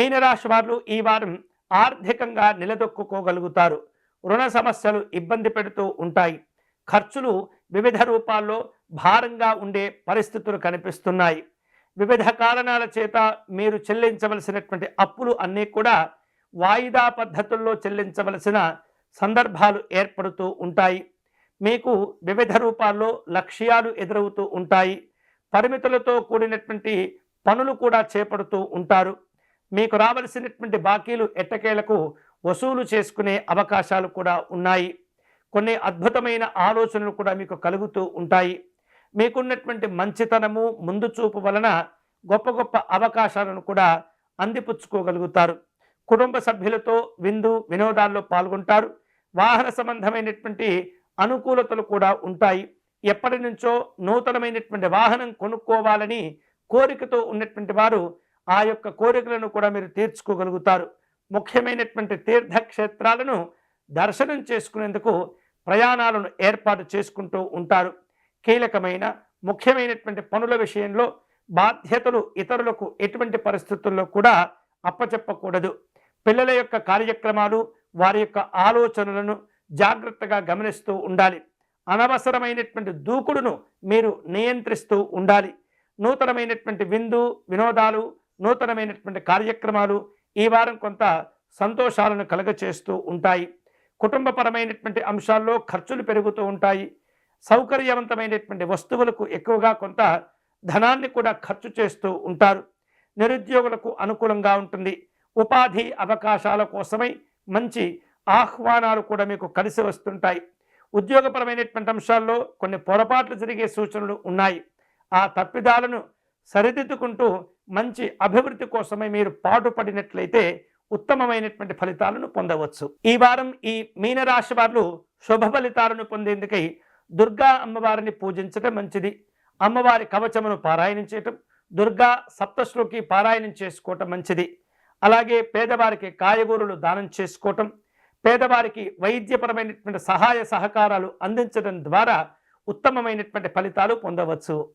మీనరాశి వారు ఈ వారం ఆర్థికంగా నిలదొక్కుకోగలుగుతారు. రుణ సమస్యలు ఇబ్బంది పెడుతూ ఉంటాయి. ఖర్చులు వివిధ రూపాల్లో భారంగా ఉండే పరిస్థితులు కనిపిస్తున్నాయి. వివిధ కారణాల చేత మీరు చెల్లించవలసినటువంటి అప్పులు అన్నీ కూడా వాయిదా పద్ధతుల్లో చెల్లించవలసిన సందర్భాలు ఏర్పడుతూ ఉంటాయి. మీకు వివిధ రూపాల్లో లక్ష్యాలు ఎదురవుతూ ఉంటాయి. పరిమితులతో కూడినటువంటి పనులు కూడా చేపడుతూ ఉంటారు. మీకు రావలసినటువంటి బాకీలు ఎట్టకేలకు వసూలు చేసుకునే అవకాశాలు కూడా ఉన్నాయి. కొన్ని అద్భుతమైన ఆలోచనలు కూడా మీకు కలుగుతూ ఉంటాయి. మీకున్నటువంటి మంచితనము ముందు చూపు వలన గొప్ప గొప్ప అవకాశాలను కూడా అందిపుచ్చుకోగలుగుతారు. కుటుంబ సభ్యులతో విందు వినోదాల్లో పాల్గొంటారు. వాహన సంబంధమైనటువంటి అనుకూలతలు కూడా ఉంటాయి. ఎప్పటి నుంచో నూతనమైనటువంటి వాహనం కొనుక్కోవాలని కోరికతో ఉన్నటువంటి వారు ఆ యొక్క కోరికలను కూడా మీరు తీర్చుకోగలుగుతారు. ముఖ్యమైనటువంటి తీర్థక్షేత్రాలను దర్శనం చేసుకునేందుకు ప్రయాణాలను ఏర్పాటు చేసుకుంటూ ఉంటారు. కీలకమైన ముఖ్యమైనటువంటి పనుల విషయంలో బాధ్యతలు ఇతరులకు ఎటువంటి పరిస్థితుల్లో కూడా అప్పచెప్పకూడదు. పిల్లల యొక్క కార్యక్రమాలు వారి యొక్క ఆలోచనలను జాగ్రత్తగా గమనిస్తూ ఉండాలి. అనవసరమైనటువంటి దూకుడును మీరు నియంత్రిస్తూ ఉండాలి. నూతనమైనటువంటి విందు వినోదాలు, నూతనమైనటువంటి కార్యక్రమాలు ఈ వారం కొంత సంతోషాలను కలుగచేస్తూ ఉంటాయి. కుటుంబపరమైనటువంటి అంశాల్లో ఖర్చులు పెరుగుతూ ఉంటాయి. సౌకర్యవంతమైనటువంటి వస్తువులకు ఎక్కువగా కొంత ధనాన్ని కూడా ఖర్చు చేస్తూ ఉంటారు. నిరుద్యోగులకు అనుకూలంగా ఉంటుంది. ఉపాధి అవకాశాల కోసమై మంచి ఆహ్వానాలు కూడా మీకు కలిసి వస్తుంటాయి. ఉద్యోగపరమైనటువంటి అంశాల్లో కొన్ని పొరపాట్లు జరిగే సూచనలు ఉన్నాయి. ఆ తప్పిదాలను సరిదిద్దుకుంటూ మంచి అభివృద్ధి కోసమై మీరు పాటుపడినట్లయితే ఉత్తమమైనటువంటి ఫలితాలను పొందవచ్చు. ఈ వారం ఈ మీనరాశి వారు శుభ ఫలితాలను పొందేందుకై దుర్గా అమ్మవారిని పూజించడం మంచిది. అమ్మవారి కవచమును పారాయణం చేయటం, దుర్గా సప్తశ్లోకి పారాయణం చేసుకోవటం మంచిది. అలాగే పేదవారికి కాయగూరలు దానం చేసుకోవటం, పేదవారికి వైద్యపరమైనటువంటి సహాయ సహకారాలు అందించడం ద్వారా ఉత్తమమైనటువంటి ఫలితాలు పొందవచ్చు.